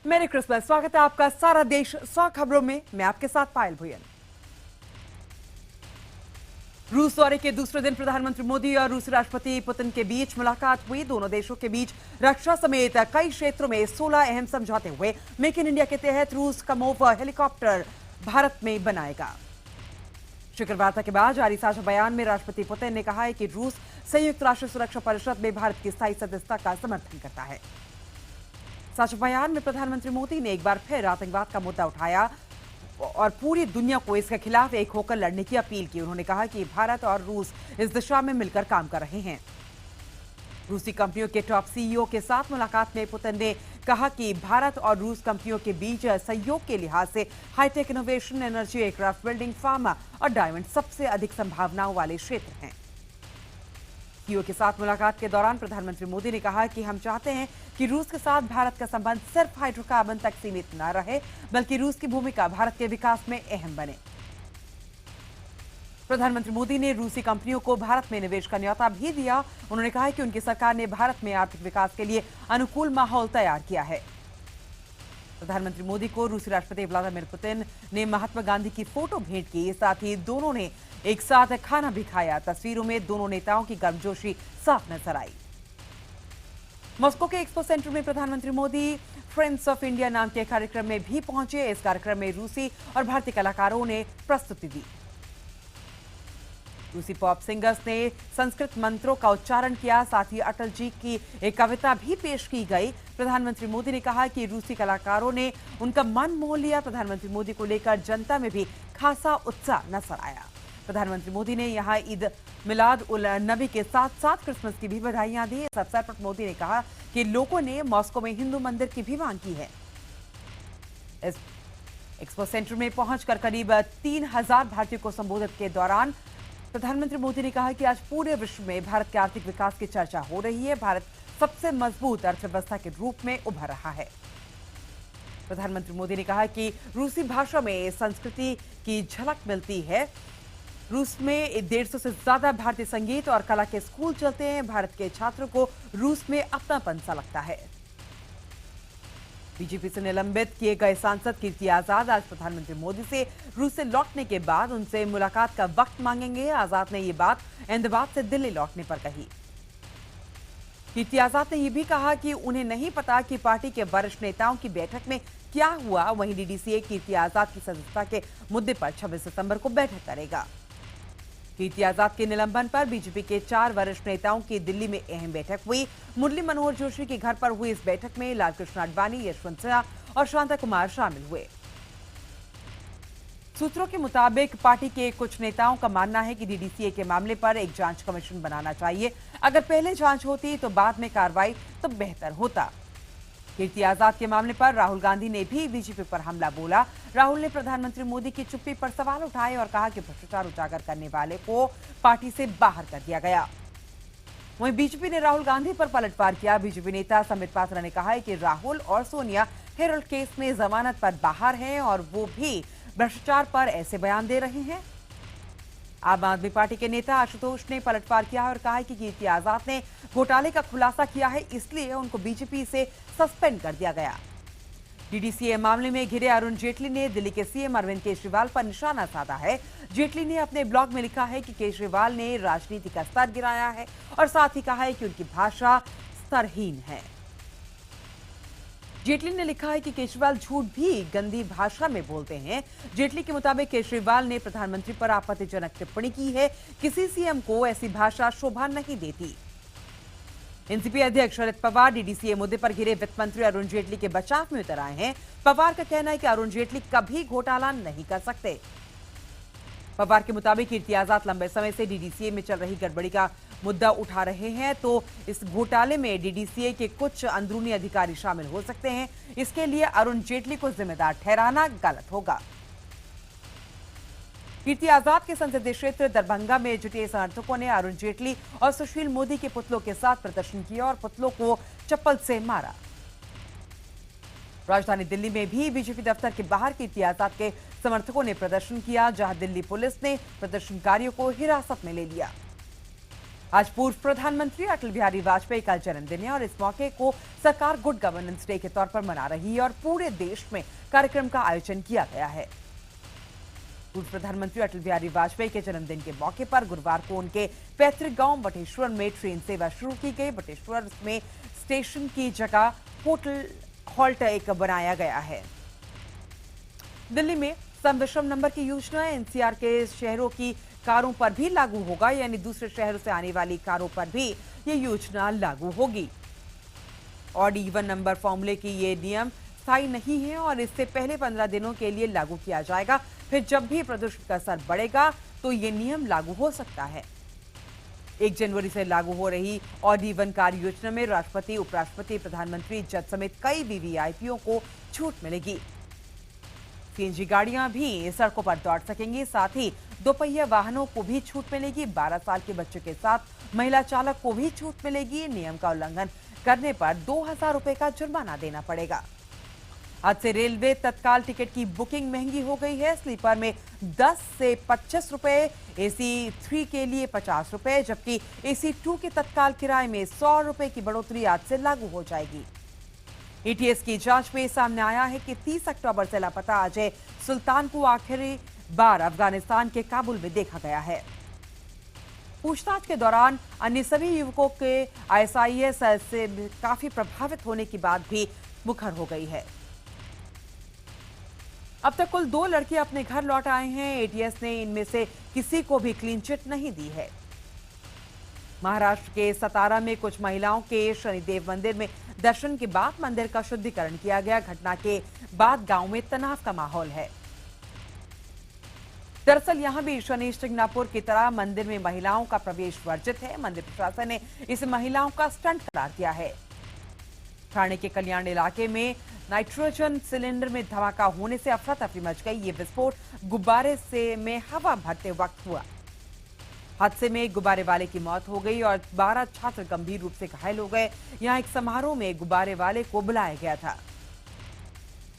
मेरी क्रिसमस। स्वागत है आपका सारा देश 100 खबरों में। मैं आपके साथ पायल भुयन। रूस दौरे के दूसरे दिन प्रधानमंत्री मोदी और रूसी राष्ट्रपति पुतिन के बीच मुलाकात हुई। दोनों देशों के बीच रक्षा समेत कई क्षेत्रों में 16 अहम समझौते हुए। मेक इन इंडिया के तहत रूस कमोव हेलीकॉप्टर भारत में बनाएगा। शिखर वार्ता के बाद जारी साझा बयान में राष्ट्रपति पुतिन ने कहा है कि रूस संयुक्त राष्ट्र सुरक्षा परिषद में भारत की स्थायी सदस्यता का समर्थन करता है। साझा बयान में प्रधानमंत्री मोदी ने एक बार फिर आतंकवाद का मुद्दा उठाया और पूरी दुनिया को इसके खिलाफ एक होकर लड़ने की अपील की। उन्होंने कहा कि भारत और रूस इस दिशा में मिलकर काम कर रहे हैं। रूसी कंपनियों के टॉप सीईओ के साथ मुलाकात में पुतिन ने कहा कि भारत और रूस कंपनियों के बीच सहयोग के लिहाज से high tech innovation, energy, aircraft building, pharma और डायमंड सबसे अधिक संभावनाओं वाले क्षेत्र हैं। सीईओ के साथ मुलाकात के दौरान प्रधानमंत्री मोदी ने कहा कि हम चाहते हैं कि रूस के साथ भारत का संबंध सिर्फ हाइड्रोकार्बन तक सीमित न रहे, बल्कि रूस की भूमिका भारत के विकास में अहम बने। प्रधानमंत्री मोदी ने रूसी कंपनियों को भारत में निवेश का न्योता भी दिया। उन्होंने कहा कि उनकी सरकार ने भारत में आर्थिक विकास के लिए अनुकूल माहौल तैयार किया है। प्रधानमंत्री मोदी को रूसी राष्ट्रपति व्लादिमीर पुतिन ने महात्मा गांधी की फोटो भेंट की। साथ ही दोनों ने एक साथ खाना भी खाया। तस्वीरों में दोनों नेताओं की गर्मजोशी साफ नजर आई। मॉस्को के एक्सपो सेंटर में प्रधानमंत्री मोदी फ्रेंड्स ऑफ इंडिया नाम के कार्यक्रम में भी पहुंचे। इस कार्यक्रम में रूसी और भारतीय कलाकारों ने प्रस्तुति दी। रूसी पॉप सिंगर्स ने संस्कृत मंत्रों का उच्चारण किया। साथ ही अटल जी की एक कविता भी पेश की गई। प्रधानमंत्री मोदी ने कहा कि रूसी कलाकारों ने उनका मन मोह लिया। प्रधानमंत्री मोदी को लेकर जनता में भी खासा उत्साह नजर आया। प्रधानमंत्री मोदी ने यहां ईद मिलाद उल नबी के साथ साथ क्रिसमस की भी बधाइयां दी। इस अवसर पर मोदी ने कहा कि लोगों ने मॉस्को में हिंदू मंदिर की भी मांग की है। इस एक्सपो सेंटर में पहुंचकर करीब 3000 भारतीयों को संबोधित के दौरान प्रधानमंत्री मोदी ने कहा कि आज पूरे विश्व में भारत के आर्थिक विकास की चर्चा हो रही है। भारत सबसे मजबूत अर्थव्यवस्था के रूप में उभर रहा है। प्रधानमंत्री मोदी ने कहा कि रूसी भाषा में संस्कृति की झलक मिलती है। रूस में 150 से ज्यादा भारतीय संगीत और कला के स्कूल चलते हैं। भारत के छात्रों को रूस में अपनापन सा लगता है। बीजेपी से निलंबित किए गए सांसद कीर्ति आजाद आज प्रधानमंत्री मोदी से रूस से लौटने के बाद उनसे मुलाकात का वक्त मांगेंगे। आजाद ने ये बात अहमदाबाद से दिल्ली लौटने पर कही। कीर्ति आजाद ने यह भी कहा कि उन्हें नहीं पता कि पार्टी के वरिष्ठ नेताओं की बैठक में क्या हुआ। वहीं डीडीसीए कीर्ति आजाद की सदस्यता के मुद्दे पर 26 सितंबर को बैठक करेगा। कीर्ति आजाद के निलंबन पर बीजेपी के 4 वरिष्ठ नेताओं की दिल्ली में अहम बैठक हुई। मुरली मनोहर जोशी के घर पर हुई इस बैठक में लालकृष्ण आडवाणी, यशवंत सिन्हा और शांता कुमार शामिल हुए। सूत्रों के मुताबिक पार्टी के कुछ नेताओं का मानना है कि डीडीसीए के मामले पर एक जांच कमीशन बनाना चाहिए। अगर पहले जांच होती तो बाद में कार्रवाई तो बेहतर होता। कीर्ति आजाद के मामले पर राहुल गांधी ने भी बीजेपी पर हमला बोला। राहुल ने प्रधानमंत्री मोदी की चुप्पी पर सवाल उठाए और कहा कि भ्रष्टाचार उजागर करने वाले को पार्टी से बाहर कर दिया गया। वहीं बीजेपी ने राहुल गांधी पर पलटवार किया। बीजेपी नेता संबित पात्रा ने कहा है कि राहुल और सोनिया हेरल्ड केस में जमानत पर बाहर हैं और वो भी भ्रष्टाचार पर ऐसे बयान दे रहे हैं। आम आदमी पार्टी के नेता आशुतोष ने पलटवार किया और कहा कि कीर्ति आजाद ने घोटाले का खुलासा किया है, इसलिए उनको बीजेपी से सस्पेंड कर दिया गया। डीडीसीए मामले में घिरे अरुण जेटली ने दिल्ली के सीएम अरविंद केजरीवाल पर निशाना साधा है। जेटली ने अपने ब्लॉग में लिखा है कि केजरीवाल ने राजनीति का स्तर गिराया है और साथ ही कहा है कि उनकी भाषा स्तरहीन है। जेटली ने लिखा है कि केजरीवाल झूठ भी गंदी भाषा में बोलते हैं। जेटली के मुताबिक केजरीवाल ने प्रधानमंत्री पर आपत्तिजनक टिप्पणी की है। किसी सीएम को ऐसी भाषा शोभा नहीं देती। एनसीपी अध्यक्ष शरद पवार डीडीसीए मुद्दे पर घिरे वित्त मंत्री अरुण जेटली के बचाव में उतर आए हैं। पवार का कहना है कि अरुण जेटली कभी घोटाला नहीं कर सकते। पवार के मुताबिक कीर्ति आजाद लंबे समय से डीडीसीए में चल रही गड़बड़ी का मुद्दा उठा रहे हैं, तो इस घोटाले में डीडीसीए के कुछ अंदरूनी अधिकारी शामिल हो सकते हैं। इसके लिए अरुण जेटली को जिम्मेदार ठहराना गलत होगा। कीर्ति आजाद के संसदीय क्षेत्र दरभंगा में जुटे समर्थकों ने अरुण जेटली और सुशील मोदी के पुतलों के साथ प्रदर्शन किया और पुतलों को चप्पल से मारा। राजधानी दिल्ली में भी बीजेपी दफ्तर के बाहर कीर्ति आजाद के समर्थकों ने प्रदर्शन किया, जहां दिल्ली पुलिस ने प्रदर्शनकारियों को हिरासत में ले लिया। आज पूर्व प्रधानमंत्री अटल बिहारी वाजपेयी का जन्मदिन है और इस मौके को सरकार गुड गवर्नेंस डे के तौर पर मना रही है और पूरे देश में कार्यक्रम का आयोजन किया गया है। पूर्व प्रधानमंत्री अटल बिहारी वाजपेयी के जन्मदिन के मौके पर गुरुवार को उनके पैतृक गांव बटेश्वर में ट्रेन सेवा शुरू की गई। बटेश्वर में स्टेशन की जगह होटल हॉल्ट एक बनाया गया है। दिल्ली में सम विषम नंबर की योजना एनसीआर के शहरों की कारों पर भी लागू होगा, यानी दूसरे शहरों से आने वाली कारों पर भी ये योजना लागू होगी। ऑड इवन नंबर फॉर्मूले की ये नियम स्थायी नहीं है और इससे पहले 15 दिनों के लिए लागू किया जाएगा। फिर जब भी प्रदूषण का स्तर बढ़ेगा तो ये नियम लागू हो सकता है। 1 जनवरी से लागू हो रही ऑड इवन कार योजना में राष्ट्रपति, उपराष्ट्रपति, प्रधानमंत्री, जज समेत कई वीवीआईपीओ को छूट मिलेगी। सीएनजी गाड़ियां भी सड़कों पर दौड़ सकेंगी, साथ ही दोपहिया वाहनों को भी छूट मिलेगी। 12 साल के बच्चों के साथ महिला चालक को भी छूट मिलेगी। नियम का उल्लंघन करने पर 2000 रुपए का जुर्माना देना पड़ेगा। आज से रेलवे तत्काल टिकट की बुकिंग महंगी हो गई है। स्लीपर में 10 से 25 रुपए, एसी 3 के लिए 50 रुपए, जबकि एसी 2 के तत्काल किराए में 100 रुपए की बढ़ोतरी आज से लागू हो जाएगी। एटीएस की जांच में सामने आया है कि 30 अक्टूबर से लापता अजय सुल्तान को आखिरी बार अफगानिस्तान के काबुल में देखा गया है। पूछताछ के दौरान अन्य सभी युवकों के आईएसआईएस से काफी प्रभावित होने की बात भी मुखर हो गई है। अब तक कुल 2 लड़के अपने घर लौट आए हैं। एटीएस ने इनमें से किसी को भी क्लीन चिट नहीं दी है। महाराष्ट्र के सतारा में कुछ महिलाओं के शनिदेव मंदिर में दर्शन के बाद मंदिर का शुद्धिकरण किया गया। घटना के बाद गांव में तनाव का माहौल है। दरअसल यहां भी शनि शिंगणापुर की तरह मंदिर में महिलाओं का प्रवेश वर्जित है। मंदिर प्रशासन ने इसे महिलाओं का स्टंट करार दिया है। ठाणे के कल्याण इलाके में नाइट्रोजन सिलेंडर में धमाका होने से अफरा तफरी मच गई। ये विस्फोट गुब्बारे से में हवा भरते वक्त हुआ। हादसे में गुब्बारे वाले की मौत हो गई और 12 छात्र गंभीर रूप से घायल हो गए। यहां एक समारोह में गुब्बारे वाले को बुलाया गया था।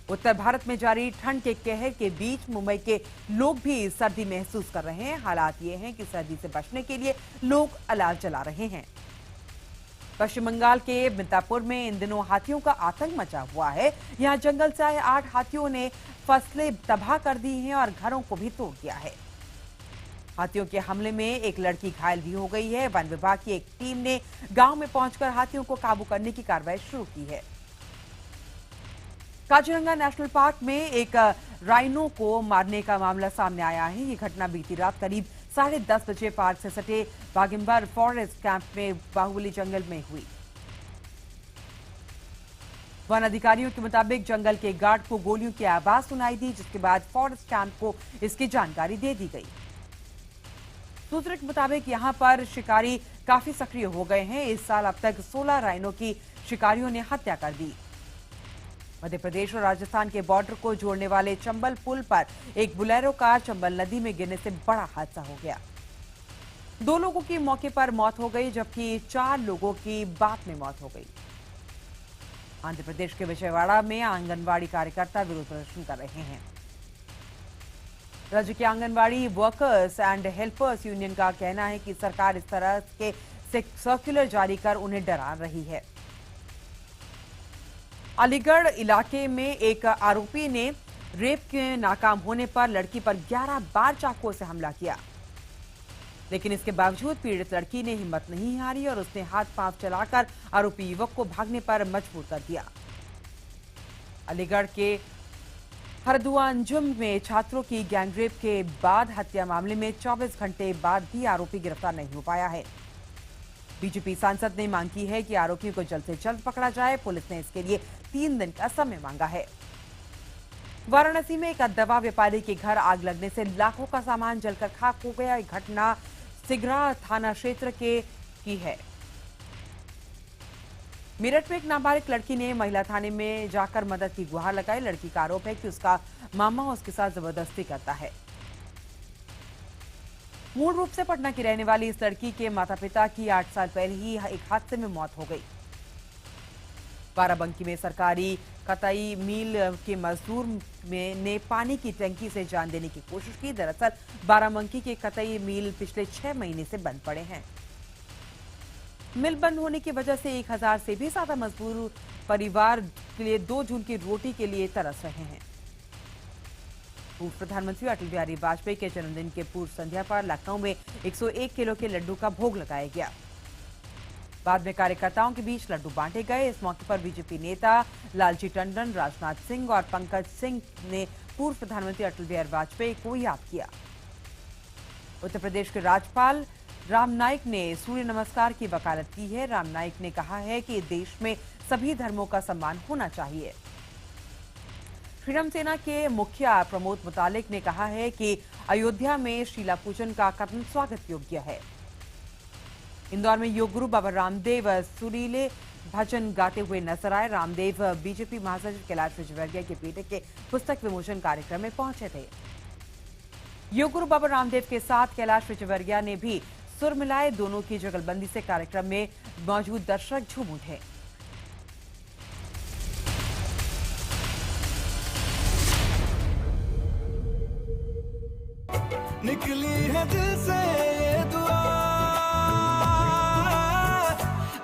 उत्तर भारत में जारी ठंड के कहर के बीच मुंबई के लोग भी सर्दी महसूस कर रहे हैं। हालात ये हैं कि सर्दी से बचने के लिए लोग अलाव जला रहे हैं। पश्चिम बंगाल के मितापुर में इन दिनों हाथियों का आतंक मचा हुआ है। यहां जंगल से आए 8 हाथियों ने फसलें तबाह कर दी हैं और घरों को भी तोड़ दिया है। हाथियों के हमले में एक लड़की घायल भी हो गई है। वन विभाग की एक टीम ने गांव में पहुंचकर हाथियों को काबू करने की कार्रवाई शुरू की है। काजीरंगा नेशनल पार्क में एक राइनो को मारने का मामला सामने आया है। ये घटना बीती रात करीब 10:30 बजे पार्क से सटे बागिम्बर फॉरेस्ट कैंप में बाहुबली जंगल में हुई। वन अधिकारियों के मुताबिक जंगल के गार्ड को गोलियों की आवाज सुनाई दी, जिसके बाद फॉरेस्ट कैंप को इसकी जानकारी दे दी गई। सूत्रों के मुताबिक यहां पर शिकारी काफी सक्रिय हो गए हैं। इस साल अब तक 16 राइनो की शिकारियों ने हत्या कर दी। मध्य प्रदेश और राजस्थान के बॉर्डर को जोड़ने वाले चंबल पुल पर एक बोलेरो कार चंबल नदी में गिरने से बड़ा हादसा हो गया। 2 लोगों की मौके पर मौत हो गई, जबकि 4 लोगों की बाद में मौत हो गई। आंध्र प्रदेश के विजयवाड़ा में आंगनबाड़ी कार्यकर्ता विरोध प्रदर्शन कर रहे हैं। राज्य के anganwadi workers and helpers union का कहना है कि सरकार इस तरह के सर्कुलर जारी कर उन्हें डरा रही है। अलीगढ़ इलाके में एक आरोपी ने रेप के नाकाम होने पर लड़की पर 11 बार चाकुओं से हमला किया, लेकिन इसके बावजूद पीड़ित लड़की ने हिम्मत नहीं हारी और उसने हाथ पांव चलाकर आरोपी युवक को भागने पर मजबूर कर दिया। अलीगढ़ के हरदुआ अंजुम में छात्रों की गैंगरेप के बाद हत्या मामले में 24 घंटे बाद भी आरोपी गिरफ्तार नहीं हो पाया है। बीजेपी सांसद ने मांग की है कि आरोपियों को जल्द से जल्द पकड़ा जाए। पुलिस ने इसके लिए 3 दिन का समय मांगा है। वाराणसी में एक दवा व्यापारी के घर आग लगने से लाखों का सामान जलकर खाक हो गया। एक घटना सिगरा थाना क्षेत्र की है। मेरठ में एक नाबालिग लड़की ने महिला थाने में जाकर मदद की गुहार लगाई। लड़की का आरोप है कि उसका मामा उसके साथ जबरदस्ती करता है। मूल रूप से पटना की रहने वाली इस लड़की के माता पिता की 8 साल पहले ही एक हादसे में मौत हो गई। बाराबंकी में सरकारी कताई मिल के मजदूर ने पानी की टंकी से जान देने की कोशिश की। दरअसल बाराबंकी के कताई मिल पिछले 6 महीने से बंद पड़े हैं। मिल बंद होने की वजह से 1000 से भी ज्यादा मजदूर परिवार के लिए 2 जून की रोटी के लिए तरस रहे हैं। पूर्व प्रधानमंत्री अटल बिहारी वाजपेयी के जन्मदिन के पूर्व संध्या पर लखनऊ में 101 किलो के लड्डू का भोग लगाया गया। बाद में कार्यकर्ताओं के बीच लड्डू बांटे गए। इस मौके पर बीजेपी नेता लालजी टंडन, राजनाथ सिंह और पंकज सिंह ने पूर्व प्रधानमंत्री अटल बिहारी वाजपेयी को याद किया। उत्तर प्रदेश के राज्यपाल राम नाईक ने सूर्य नमस्कार की वकालत की है। राम नाईक ने कहा है कि देश में सभी धर्मों का सम्मान होना चाहिए। श्रीराम सेना के मुखिया प्रमोद मुतालिक ने कहा है कि अयोध्या में शीला पूजन का कदम स्वागत योग्य है। इंदौर में योग गुरु बाबा रामदेव सुरीले भजन गाते हुए नजर आए। रामदेव बीजेपी महासचिव कैलाश विजयवर्गीय के बेटे के पुस्तक विमोचन कार्यक्रम में पहुंचे थे। योग गुरु बाबा रामदेव के साथ कैलाश विजयवर्गीय ने भी सुर मिलाए। दोनों की जुगलबंदी से कार्यक्रम में मौजूद दर्शक झूम उठे। निकली है दिल से ये दुआ,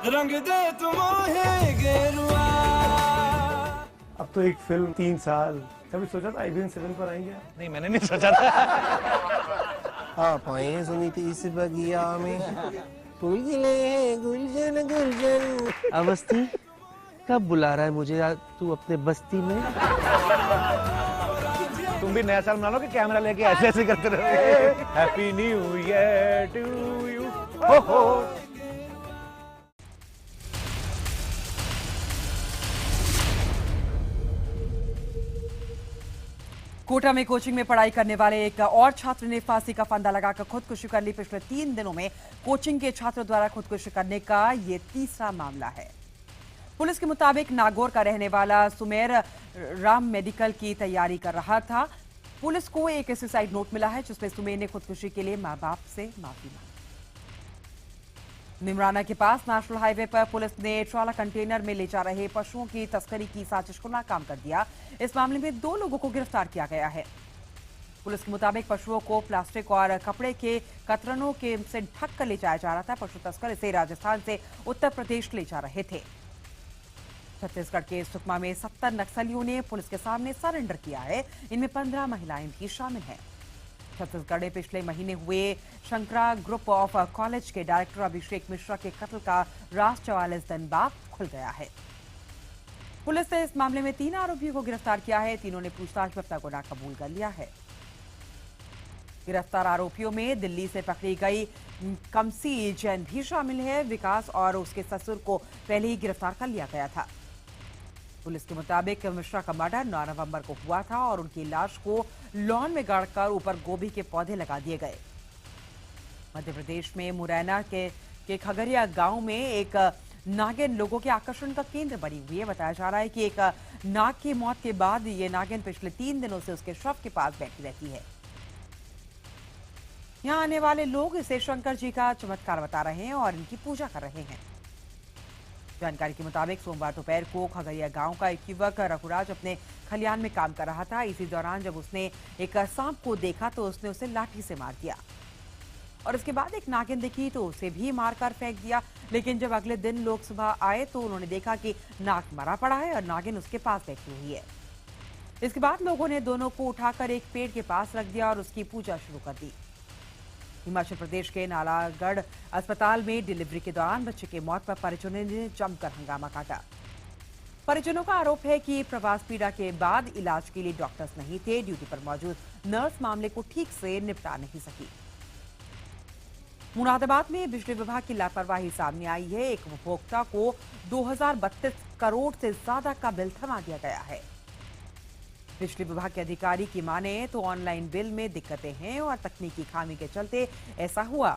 रंग दे तुम गेरुआ। अब तो एक फिल्म 3 साल, कभी सोचा था IBN 7 पर आएंगे? नहीं, मैंने नहीं सोचा था। आप आए सुनी थी इस बगिया में, फूल खिले हैं गुलशन गुलशन। अवस्थी, कब बुला रहा है मुझे तू अपने बस्ती में? तुम भी नया साल मना लो कि कैमरा लेके ऐसे ऐसे करते रहोगे। Happy new year to you. हो हो। कोटा में कोचिंग में पढ़ाई करने वाले एक और छात्र ने फांसी का फंदा लगाकर खुदकुशी कर ली। पिछले 3 दिनों में कोचिंग के छात्रों द्वारा खुदकुशी करने का ये तीसरा मामला है। पुलिस के मुताबिक नागौर का रहने वाला सुमेर राम मेडिकल की तैयारी कर रहा था। पुलिस को एक सुसाइड नोट मिला है जिसमें सुमेर ने खुदकुशी के लिए मां बाप से माफी मांगी। निमराना के पास नेशनल हाईवे पर पुलिस ने ट्रॉला कंटेनर में ले जा रहे पशुओं की तस्करी की साजिश को नाकाम कर दिया। इस मामले में 2 लोगों को गिरफ्तार किया गया है। पुलिस के मुताबिक पशुओं को प्लास्टिक और कपड़े के कतरनों के से ढक कर ले जाया जा रहा था। पशु तस्कर इसे राजस्थान से उत्तर प्रदेश ले जा रहे थे। छत्तीसगढ़ के सुकमा में 70 नक्सलियों ने पुलिस के सामने सरेंडर किया है। इनमें 15 महिलाएं भी शामिल हैं। छत्तीसगढ़ में पिछले महीने हुए शंकरा ग्रुप ऑफ कॉलेज के डायरेक्टर अभिषेक मिश्रा के कत्ल का राज 44 दिन बाद खुल गया है। पुलिस ने इस मामले में 3 आरोपियों को गिरफ्तार किया है। तीनों ने पूछताछ में अपना गुनाह कबूल कर लिया है। गिरफ्तार आरोपियों में दिल्ली से पकड़ी गई कमसी जैन भी शामिल है। विकास और उसके ससुर को पहले ही गिरफ्तार कर लिया गया था। पुलिस के मुताबिक मिश्रा का मर्डर 9 नवंबर को हुआ था और उनकी लाश को लॉन में गाड़कर ऊपर गोभी के पौधे लगा दिए गए। मध्य प्रदेश में मुरैना के खगरिया गांव में एक नागिन लोगों के आकर्षण का केंद्र बनी हुई है। बताया जा रहा है कि एक नाग की मौत के बाद ये नागिन पिछले 3 दिनों से उसके शव के पास बैठी रहती है। यहाँ आने वाले लोग इसे शंकर जी का चमत्कार बता रहे हैं और इनकी पूजा कर रहे हैं। जानकारी के मुताबिक सोमवार दोपहर को खगरिया गांव का एक युवक रघुराज अपने खलियान में काम कर रहा था। इसी दौरान जब उसने एक सांप को देखा तो उसने उसे लाठी से मार दिया और इसके बाद एक नागिन दिखी तो उसे भी मारकर फेंक दिया। लेकिन जब अगले दिन लोग सुबह आए तो उन्होंने देखा कि नाग मरा पड़ा है और नागिन उसके पास बैठी हुई है। इसके बाद लोगों ने दोनों को उठाकर एक पेड़ के पास रख दिया और उसकी पूजा शुरू कर दी। हिमाचल प्रदेश के नालागढ़ अस्पताल में डिलीवरी के दौरान बच्चे की मौत पर परिजनों ने जमकर हंगामा काटा। परिजनों का आरोप है कि प्रवास पीड़ा के बाद इलाज के लिए डॉक्टर्स नहीं थे। ड्यूटी पर मौजूद नर्स मामले को ठीक से निपटा नहीं सकी। मुरादाबाद में बिजली विभाग की लापरवाही सामने आई है। एक उपभोक्ता को 2032 करोड़ से ज्यादा का बिल थमा दिया गया है। बिजली विभाग के अधिकारी की माने तो ऑनलाइन बिल में दिक्कतें हैं और तकनीकी खामी के चलते ऐसा हुआ।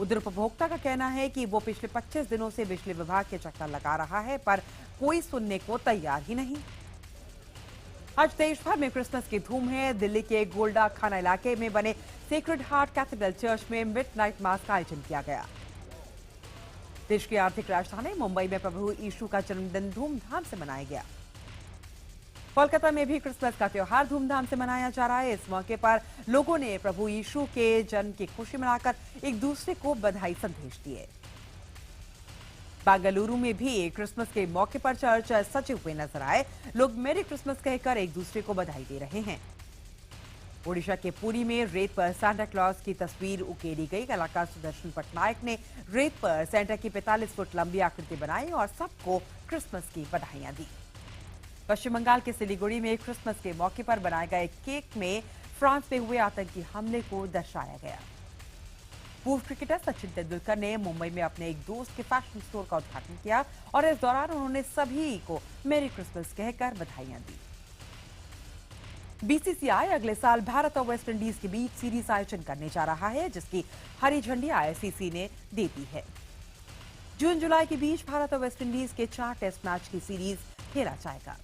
उधर उपभोक्ता का कहना है कि वो पिछले 25 दिनों से बिजली विभाग के चक्कर लगा रहा है पर कोई सुनने को तैयार ही नहीं। आज देश भर में क्रिसमस की धूम है। दिल्ली के गोल्डा खाना इलाके में बने सेक्रेड हार्ट कैथेड्रल चर्च में मिडनाइट मास का आयोजन किया गया। देश की आर्थिक राजधानी मुंबई में प्रभु यीशु का जन्मदिन धूमधाम से मनाया गया। कोलकाता में भी क्रिसमस का त्योहार धूमधाम से मनाया जा रहा है। इस मौके पर लोगों ने प्रभु यीशु के जन्म की खुशी मनाकर एक दूसरे को बधाई संदेश दिए। बेंगलुरु में भी क्रिसमस के मौके पर चर्च सजे हुए नजर आए। लोग मेरी क्रिसमस कहकर एक दूसरे को बधाई दे रहे हैं। ओडिशा के पुरी में रेत पर सांता क्लॉज की तस्वीर उकेरी गई। कलाकार सुदर्शन पटनायक ने रेत पर सेंटा की 45 फुट लंबी आकृति बनाई और सबको क्रिसमस की बधाइयां दी। पश्चिम बंगाल के सिलीगुड़ी में क्रिसमस के मौके पर बनाए गए केक में फ्रांस में हुए आतंकी हमले को दर्शाया गया। पूर्व क्रिकेटर सचिन तेंदुलकर ने मुंबई में अपने एक दोस्त के फैशन स्टोर का उद्घाटन किया और इस दौरान उन्होंने सभी को मेरी क्रिसमस कहकर बधाइयां दी। बीसीसीआई अगले साल भारत और वेस्टइंडीज के बीच सीरीज आयोजन करने जा रहा है, जिसकी हरी झंडी आईसीसी ने दे दी है। जून जुलाई के बीच भारत और वेस्टइंडीज के 4 टेस्ट मैच की सीरीज खेला जाएगा।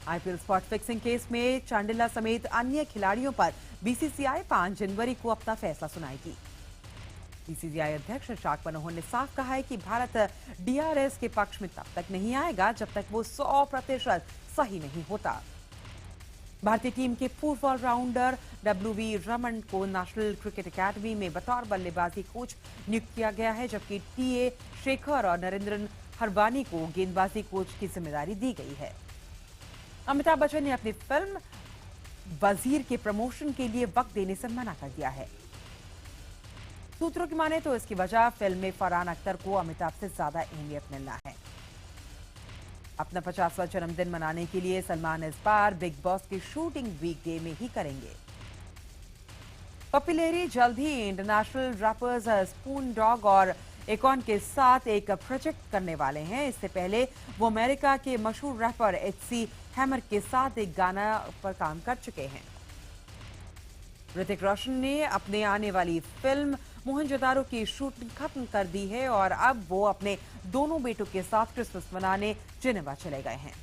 आईपीएल स्पॉट फिक्सिंग केस में चांडिला समेत अन्य खिलाड़ियों पर बीसीसीआई 5 जनवरी को अपना फैसला सुनाएगी। बीसीसीआई अध्यक्ष शाक मनोहर ने साफ कहा है कि भारत डीआरएस के पक्ष में तब तक नहीं आएगा जब तक वो 100% सही नहीं होता। भारतीय टीम के पूर्व ऑलराउंडर डब्ल्यूवी रमन को नेशनल क्रिकेट अकादमी में बतौर बल्लेबाजी कोच नियुक्त किया गया है, जबकि टीए शेखर और नरेंद्रन हरवानी को गेंदबाजी कोच की जिम्मेदारी दी गई है। अमिताभ बच्चन ने अपनी फिल्म वजीर के प्रमोशन के लिए वक्त देने से मना कर दिया है। सूत्रों की माने तो इसकी वजह फिल्म में फरहान अख्तर को अमिताभ से ज्यादा अहमियत मिलना है। अपना 50वां जन्मदिन मनाने के लिए सलमान इस बार बिग बॉस की शूटिंग वीकडे में ही करेंगे। पपिलेरी जल्द ही इंटरनेशनल रैपर्स स्पून डॉग और एकॉन के साथ एक प्रोजेक्ट करने वाले हैं। इससे पहले वो अमेरिका के मशहूर रैपर एचसी हैमर के साथ एक गाना पर काम कर चुके हैं। ऋतिक रोशन ने अपने आने वाली फिल्म मोहनजोदारो की शूटिंग खत्म कर दी है और अब वो अपने दोनों बेटों के साथ क्रिसमस मनाने जिनेवा चले गए हैं।